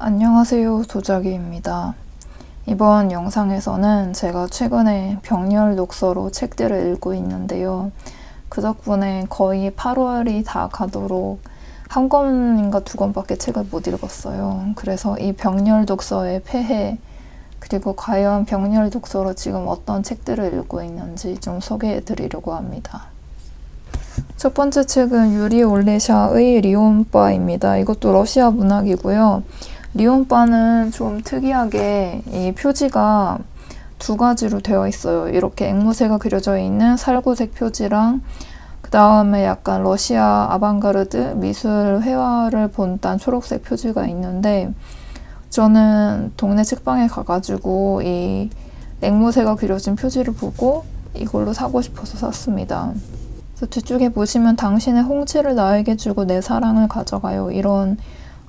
안녕하세요, 도자기입니다. 이번 영상에서는 제가 최근에 병렬 독서로 책들을 읽고 있는데요. 그 덕분에 거의 8월이 다 가도록 한 권인가 두 권밖에 책을 못 읽었어요. 그래서 이 병렬 독서의 폐해, 그리고 과연 병렬 독서로 지금 어떤 책들을 읽고 있는지 좀 소개해 드리려고 합니다. 첫 번째 책은 유리 올레샤의 리온바입니다. 이것도 러시아 문학이고요. 리온바는 좀 특이하게 이 표지가 두 가지로 되어 있어요. 이렇게 앵무새가 그려져 있는 살구색 표지랑 그 다음에 약간 러시아 아방가르드 미술 회화를 본딴 초록색 표지가 있는데, 저는 동네 책방에 가가지고 이 앵무새가 그려진 표지를 보고 이걸로 사고 싶어서 샀습니다. 그래서 뒤쪽에 보시면 당신의 홍치를 나에게 주고 내 사랑을 가져가요, 이런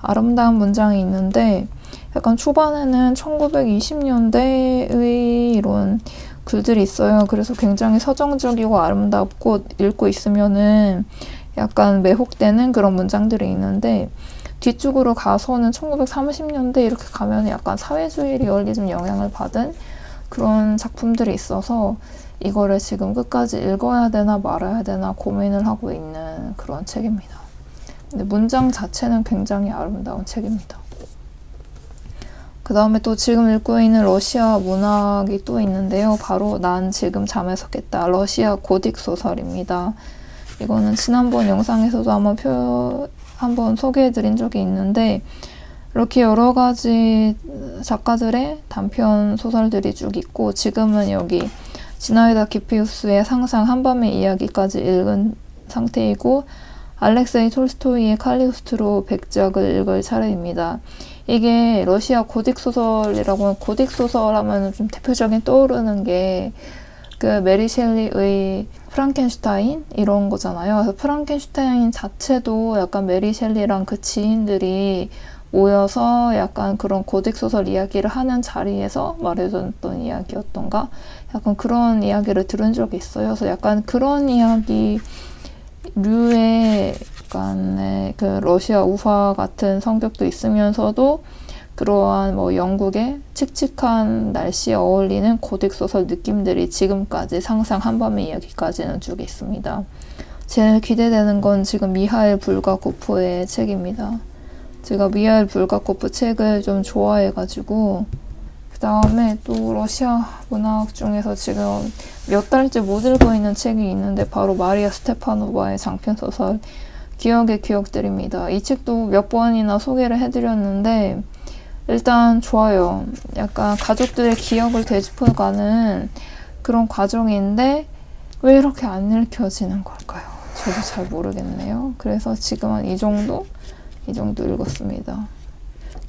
아름다운 문장이 있는데, 약간 초반에는 1920년대의 이런 글들이 있어요. 그래서 굉장히 서정적이고 아름답고 읽고 있으면은 약간 매혹되는 그런 문장들이 있는데, 뒤쪽으로 가서는 1930년대 이렇게 가면 약간 사회주의 리얼리즘 영향을 받은 그런 작품들이 있어서 이거를 지금 끝까지 읽어야 되나 말아야 되나 고민을 하고 있는 그런 책입니다. 근데 문장 자체는 굉장히 아름다운 책입니다. 그 다음에 또 지금 읽고 있는 러시아 문학이 또 있는데요. 바로 난 지금 잠에서 깼다, 러시아 고딕 소설입니다. 이거는 지난번 영상에서도 한번 소개해드린 적이 있는데, 이렇게 여러 가지 작가들의 단편 소설들이 쭉 있고, 지금은 여기 지나이다 키피우스의 상상 한밤의 이야기까지 읽은 상태이고, 알렉세이 톨스토이의 칼리오스트로 백작을 읽을 차례입니다. 이게 러시아 고딕 소설이라고, 고딕 소설 하면 좀 대표적인 떠오르는 게 그 메리 셸리의 프랑켄슈타인 이런 거잖아요. 그래서 프랑켄슈타인 자체도 약간 메리 셸리랑 그 지인들이 모여서 약간 그런 고딕 소설 이야기를 하는 자리에서 말해줬던 이야기였던가, 약간 그런 이야기를 들은 적이 있어요. 그래서 약간 그런 이야기 류의 약간의 그 러시아 우화 같은 성격도 있으면서도 그러한 뭐 영국의 칙칙한 날씨에 어울리는 고딕 소설 느낌들이 지금까지 상상 한밤의 이야기까지는 쭉 있습니다. 제일 기대되는 건 지금 미하일 불가코프의 책입니다. 제가 미하일 불가코프 책을 좀 좋아해가지고, 그 다음에 또 러시아 문학 중에서 지금 몇 달째 못 읽고 있는 책이 있는데, 바로 마리아 스테파노바의 장편소설 기억의 기억들입니다. 이 책도 몇 번이나 소개를 해드렸는데 일단 좋아요. 약간 가족들의 기억을 되짚어가는 그런 과정인데 왜 이렇게 안 읽혀지는 걸까요? 저도 잘 모르겠네요. 그래서 지금은 이 정도 읽었습니다.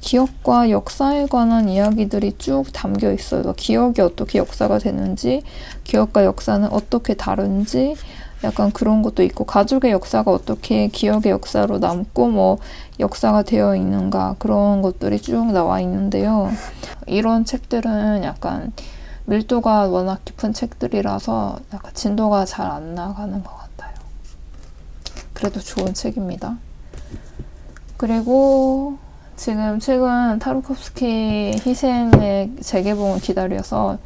기억과 역사에 관한 이야기들이 쭉 담겨 있어요. 기억이 어떻게 역사가 되는지, 기억과 역사는 어떻게 다른지, 약간 그런 것도 있고, 가족의 역사가 어떻게 기억의 역사로 남고 뭐 역사가 되어 있는가, 그런 것들이 쭉 나와 있는데요. 이런 책들은 약간 밀도가 워낙 깊은 책들이라서 약간 진도가 잘 안 나가는 것 같아요. 그래도 좋은 책입니다. 그리고 지금 최근 타르코프스키 희생의 재개봉을 기다려서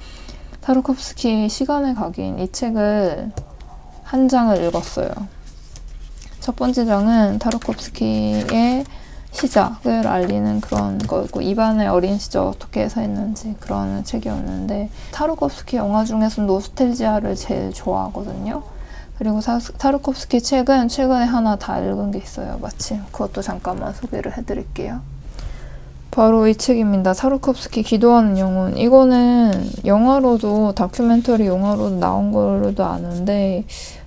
타르코프스키 시간의 각인, 이 책을 한 장을 읽었어요. 첫 번째 장은 타르코프스키의 시작을 알리는 그런 거였고, 이반의 어린 시절 어떻게 해서 했는지 그런 책이었는데, 타르코프스키 영화 중에서 노스텔지아를 제일 좋아하거든요. 그리고 타르코프스키 책은 최근에 하나 다 읽은 게 있어요. 마침 그것도 잠깐만 소개를 해드릴게요. 바로 이 책입니다. 타르코프스키 기도하는 영혼. 이거는 영화로도, 다큐멘터리 영화로도 나온 걸로도 아는데,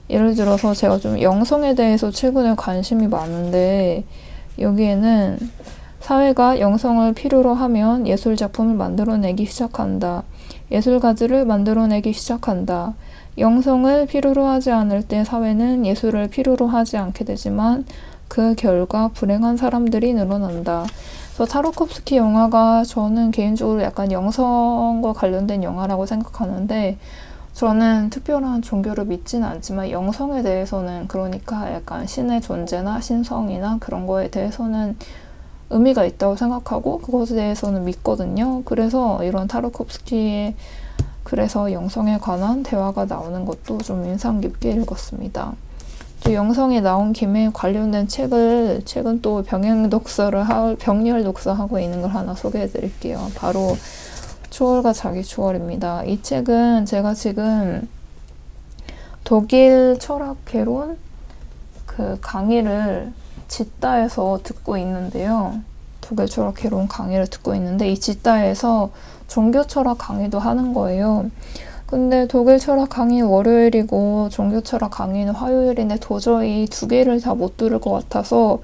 예를 들어서 제가 좀 영성에 대해서 최근에 관심이 많은데, 여기에는 사회가 영성을 필요로 하면 예술 작품을 만들어내기 시작한다. 예술가들을 만들어내기 시작한다. 영성을 필요로 하지 않을 때 사회는 예술을 필요로 하지 않게 되지만 그 결과 불행한 사람들이 늘어난다. 그래서 타르코프스키 영화가 저는 개인적으로 약간 영성과 관련된 영화라고 생각하는데, 저는 특별한 종교를 믿지는 않지만 영성에 대해서는, 그러니까 약간 신의 존재나 신성이나 그런 거에 대해서는 의미가 있다고 생각하고 그것에 대해서는 믿거든요. 그래서 이런 타르코프스키의 그래서 영성에 관한 대화가 나오는 것도 좀 인상 깊게 읽었습니다. 또 영성이 나온 김에 관련된 책을 최근 또 병렬 독서하고 있는 걸 하나 소개해 드릴게요. 바로 초월과 자기 초월입니다. 이 책은 제가 지금 독일 철학 개론 그 강의를 짓다에서 듣고 있는데요. 독일 철학 개론 강의를 듣고 있는데 이 짓다에서 종교 철학 강의도 하는 거예요. 근데 독일 철학 강의 월요일이고 종교 철학 강의는 화요일인데 도저히 두 개를 다 못 들을 것 같아서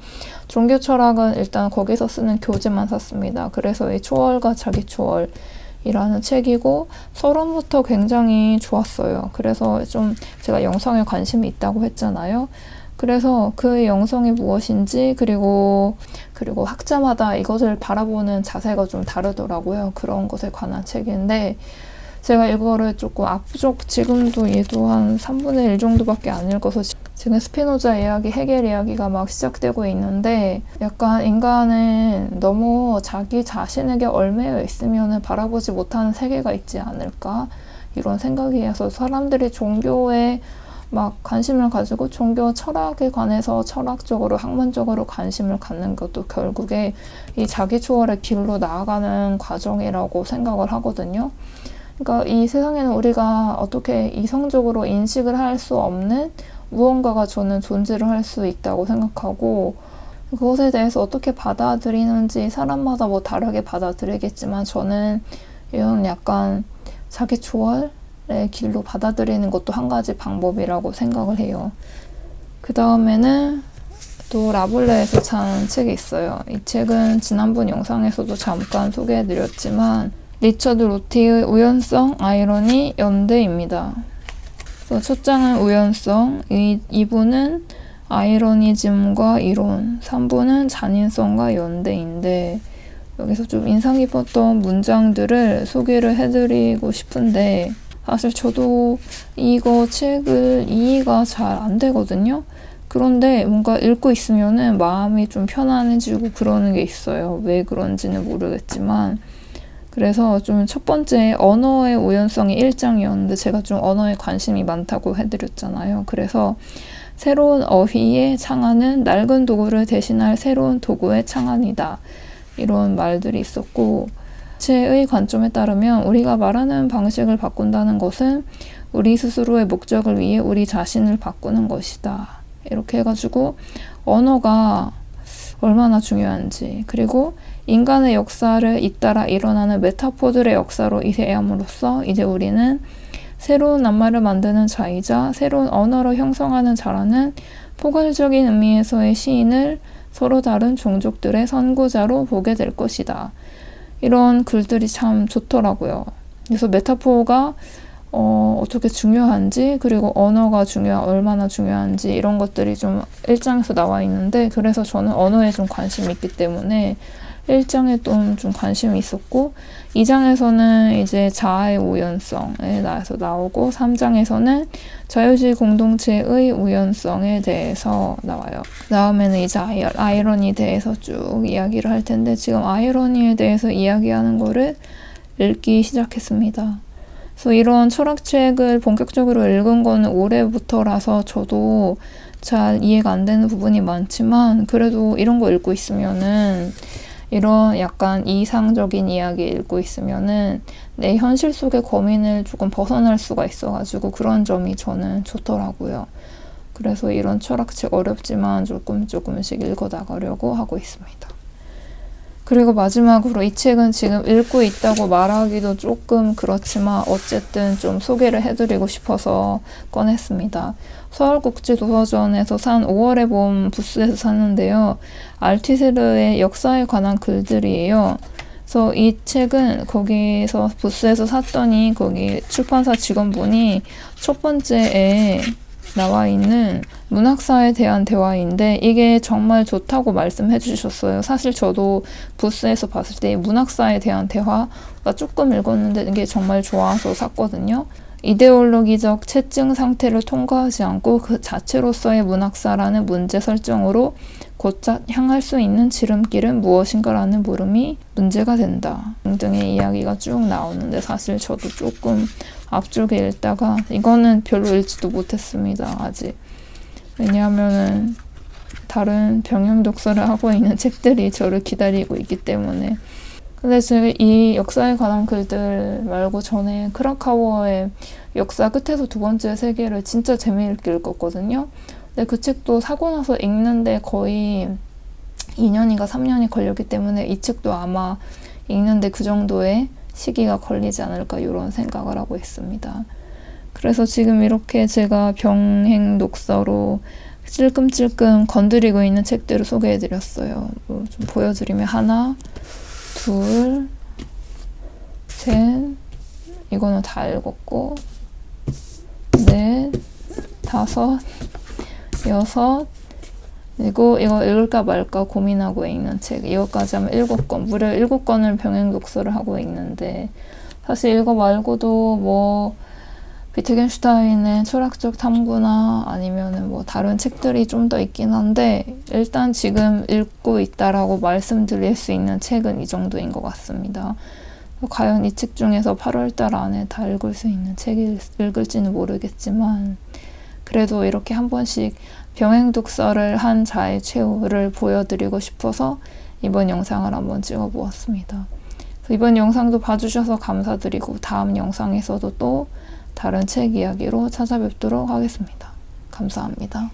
종교 철학은 일단 거기서 쓰는 교재만 샀습니다. 그래서 이 초월과 자기 초월이라는 책이고 서론부터 굉장히 좋았어요. 그래서 좀 제가 영성에 관심이 있다고 했잖아요. 그래서 그 영성이 무엇인지 그리고 학자마다 이것을 바라보는 자세가 좀 다르더라고요. 그런 것에 관한 책인데 제가 이거를 조금 압축 지금도 얘도 한 3분의 1 정도밖에 안 읽어서 지금 스피노자 이야기, 헤겔 이야기가 막 시작되고 있는데 약간 인간은 너무 자기 자신에게 얽매여 있으면 바라보지 못하는 세계가 있지 않을까 이런 생각이 해서 사람들이 종교에 막 관심을 가지고 종교 철학에 관해서 철학적으로 학문적으로 관심을 갖는 것도 결국에 이 자기 초월의 길로 나아가는 과정이라고 생각을 하거든요. 그러니까 이 세상에는 우리가 어떻게 이성적으로 인식을 할 수 없는 무언가가 저는 존재를 할 수 있다고 생각하고 그것에 대해서 어떻게 받아들이는지 사람마다 뭐 다르게 받아들이겠지만 저는 이런 약간 자기 초월의 길로 받아들이는 것도 한 가지 방법이라고 생각을 해요. 그 다음에는 또 라블레에서 찬 책이 있어요. 이 책은 지난번 영상에서도 잠깐 소개해드렸지만 리처드 로티의 우연성, 아이러니, 연대입니다. 그래서 첫 장은 우연성, 2부는 아이러니즘과 이론, 3부는 잔인성과 연대인데 여기서 좀 인상 깊었던 문장들을 소개를 해드리고 싶은데 사실 저도 이거 책을 이해가 잘 안 되거든요. 그런데 뭔가 읽고 있으면은 마음이 좀 편안해지고 그러는 게 있어요. 왜 그런지는 모르겠지만 그래서 좀 첫 번째 언어의 우연성이 1장이었는데 제가 좀 언어에 관심이 많다고 해드렸잖아요. 그래서 새로운 어휘의 창안은 낡은 도구를 대신할 새로운 도구의 창안이다. 이런 말들이 있었고 제의 관점에 따르면 우리가 말하는 방식을 바꾼다는 것은 우리 스스로의 목적을 위해 우리 자신을 바꾸는 것이다. 이렇게 해가지고 언어가 얼마나 중요한지 그리고 인간의 역사를 잇따라 일어나는 메타포들의 역사로 이해함으로써 이제 우리는 새로운 낱말을 만드는 자이자 새로운 언어를 형성하는 자라는 포괄적인 의미에서의 시인을 서로 다른 종족들의 선구자로 보게 될 것이다. 이런 글들이 참 좋더라고요. 그래서 메타포가 어떻게 중요한지 그리고 언어가 얼마나 중요한지 이런 것들이 좀 1장에서 나와 있는데 그래서 저는 언어에 좀 관심이 있기 때문에 1장에 좀 관심이 있었고 2장에서는 이제 자아의 우연성에 대해서 나오고 3장에서는 자유주의 공동체의 우연성에 대해서 나와요. 그 다음에는 이제 아이러니에 대해서 쭉 이야기를 할 텐데 지금 아이러니에 대해서 이야기하는 거를 읽기 시작했습니다. 그래서 이런 철학책을 본격적으로 읽은 거는 올해부터라서 저도 잘 이해가 안 되는 부분이 많지만 그래도 이런 거 읽고 있으면은 이런 약간 이상적인 이야기 읽고 있으면은 내 현실 속의 고민을 조금 벗어날 수가 있어가지고 그런 점이 저는 좋더라고요. 그래서 이런 철학책 어렵지만 조금씩 읽어 나가려고 하고 있습니다. 그리고 마지막으로 이 책은 지금 읽고 있다고 말하기도 조금 그렇지만 어쨌든 좀 소개를 해드리고 싶어서 꺼냈습니다. 서울국제도서관에서 산 5월에 본 부스에서 샀는데요. 알티세르의 역사에 관한 글들이에요. 그래서 이 책은 거기서 부스에서 샀더니 거기 출판사 직원분이 첫 번째에 나와 있는 문학사에 대한 대화인데 이게 정말 좋다고 말씀해 주셨어요. 사실 저도 부스에서 봤을 때 문학사에 대한 대화가 조금 읽었는데 이게 정말 좋아서 샀거든요. 이데올로기적 채증 상태를 통과하지 않고 그 자체로서의 문학사라는 문제 설정으로 곧잘 향할 수 있는 지름길은 무엇인가라는 물음이 문제가 된다 등등의 이야기가 쭉 나오는데, 사실 저도 조금 앞쪽에 읽다가 이거는 별로 읽지도 못했습니다. 아직. 왜냐하면은 다른 병영 독서를 하고 있는 책들이 저를 기다리고 있기 때문에. 근데 지금 이 역사에 관한 글들 말고 전에 크라카워의 역사 끝에서 두 번째 세계를 진짜 재미있게 읽었거든요. 근데 그 책도 사고 나서 읽는데 거의 2년인가 3년이 걸렸기 때문에 이 책도 아마 읽는데 그 정도의 시기가 걸리지 않을까 이런 생각을 하고 있습니다. 그래서 지금 이렇게 제가 병행 독서로 찔끔찔끔 건드리고 있는 책들을 소개해드렸어요. 좀 보여드리면 하나, 둘, 셋, 이거는 다 읽었고, 넷, 다섯, 여섯, 그리고 이거 읽을까 말까 고민하고 읽는 책, 이것까지 하면 7권, 무려 7권을 병행 독서를 하고 있는데, 사실 이거 말고도 뭐 비트겐슈타인의 철학적 탐구나 아니면은 뭐 다른 책들이 좀 더 있긴 한데, 일단 지금 읽고 있다라고 말씀드릴 수 있는 책은 이 정도인 것 같습니다. 과연 이 책 중에서 8월달 안에 다 읽을 수 있는 책을 읽을지는 모르겠지만, 그래도 이렇게 한 번씩 병행 독서를 한 자의 최후를 보여드리고 싶어서 이번 영상을 한번 찍어보았습니다. 이번 영상도 봐주셔서 감사드리고, 다음 영상에서도 또 다른 책 이야기로 찾아뵙도록 하겠습니다. 감사합니다.